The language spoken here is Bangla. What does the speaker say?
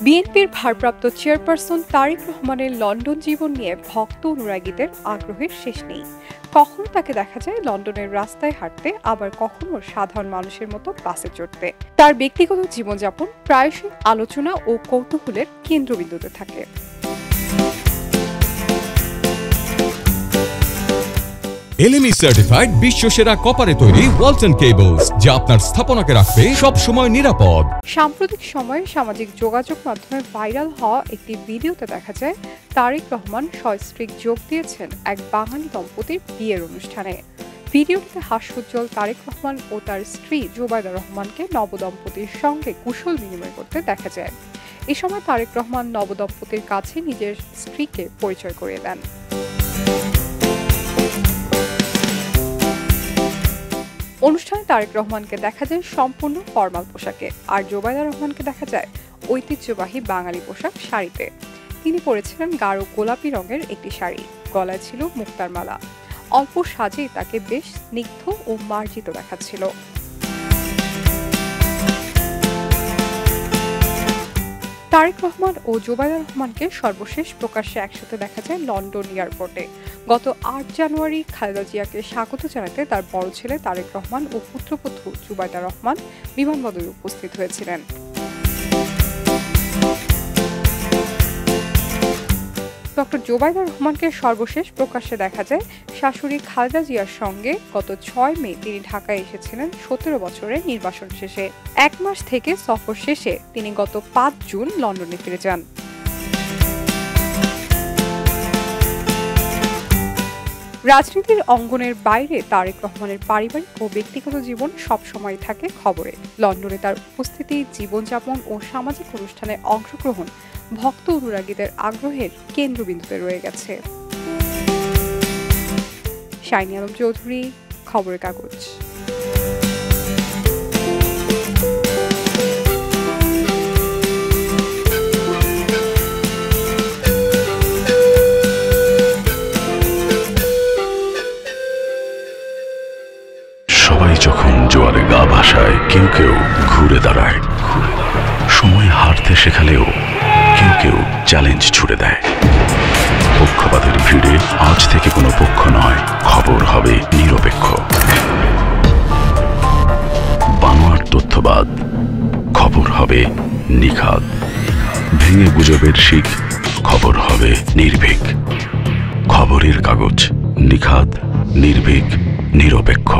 বিএনপির ভারপ্রাপ্ত চেয়ারপারসন তারেক রহমানের লন্ডন জীবন নিয়ে ভক্ত অনুরাগীদের আগ্রহের শেষ নেই। কখনো তাকে দেখা যায় লন্ডনের রাস্তায় হাঁটতে, আবার কখনো সাধারণ মানুষের মতো বাসে চড়তে। তার ব্যক্তিগত জীবনযাপন প্রায়শই আলোচনা ও কৌতূহলের কেন্দ্রবিন্দুতে থাকে। LME সার্টিফাইড বিশ্বসেরা কপারে তৈরি ওয়ালটন কেবলস, যা আপনার স্থাপনাকে রাখবে সব সময় নিরাপদ। সাম্প্রতিক সময়ে সামাজিক যোগাযোগ মাধ্যমে ভাইরাল হওয়া একটি ভিডিওতে দেখা যায় তারেক রহমান সস্ত্রীক যোগ দিয়েছেন এক বাঙালি দম্পতির বিয়ের অনুষ্ঠানে। ভিডিওটিতে হাস্যোজ্জ্বল তারেক রহমান ও তার স্ত্রী জোবায়দা রহমানকে নবদম্পতির সঙ্গে কুশল বিনিময় করতে দেখা যায়। এ সময় তারেক রহমান নবদম্পতির কাছে নিজের স্ত্রীকে পরিচয় করিয়ে দেন। অনুষ্ঠানে তারেক রহমানকে দেখা যায় সম্পূর্ণ ফরমাল পোশাকে, আর জোবায়দা রহমানকে দেখা যায় ঐতিহ্যবাহী বাঙালি পোশাক শাড়িতে। তিনি পরেছিলেন গাঢ় গোলাপি রঙের একটি শাড়ি, গলায় ছিল মুক্তার মালা। অল্প সাজেই তাকে বেশ স্নিগ্ধ ও মার্জিত দেখাচ্ছিল। তারেক রহমান ও জোবায়দা রহমানকে সর্বশেষ প্রকাশ্যে একসাথে দেখা যায় লন্ডন এয়ারপোর্টে। গত ৮ জানুয়ারি খালেদা জিয়াকে স্বাগত জানাতে তার বড় ছেলে তারেক রহমান ও পুত্রবধূ জুবায়দা রহমান বিমানবন্দরে উপস্থিত হয়েছিলেন। ডক্টর জোবায়দা রহমানকে সর্বশেষ প্রকাশ্যে দেখা যায় শাশুড়ি খালেদা জিয়ার সঙ্গে। গত ৬ মে তিনি ঢাকায় এসেছিলেন ১৭ বছরের নির্বাসন শেষে। ১ মাস থেকে সফর শেষে তিনি গত ৫ জুন লন্ডনে ফিরে যান। রাজনীতির অঙ্গনের বাইরে তারেক রহমানের পারিবারিক ও ব্যক্তিগত জীবন সবসময় থাকে খবরে। লন্ডনে তার উপস্থিতি, জীবনযাপন ও সামাজিক অনুষ্ঠানে অংশগ্রহণ ভক্ত অনুরাগীদের আগ্রহের কেন্দ্রবিন্দুতে রয়ে গেছে। শাইনি আলম চৌধুরী, খবরের কাগজ। সবাই যখন জোয়ারে গা ভাসায়, কেউ কেউ ঘুরে দাঁড়ায়। সময় হারতে শেখালেও কেউ কেউ চ্যালেঞ্জ ছুড়ে দেয়। পক্ষপাতের ভিড়ে আজ থেকে কোনো পক্ষ নয়, খবর হবে নিরপেক্ষ। বানোয়ার তথ্যবাদ, খবর হবে নিখাদ। ভেঙে গুজবের শিখ, খবর হবে নির্ভীক। খবরের কাগজ, নিখাদ, নির্ভীক, নিরপেক্ষ।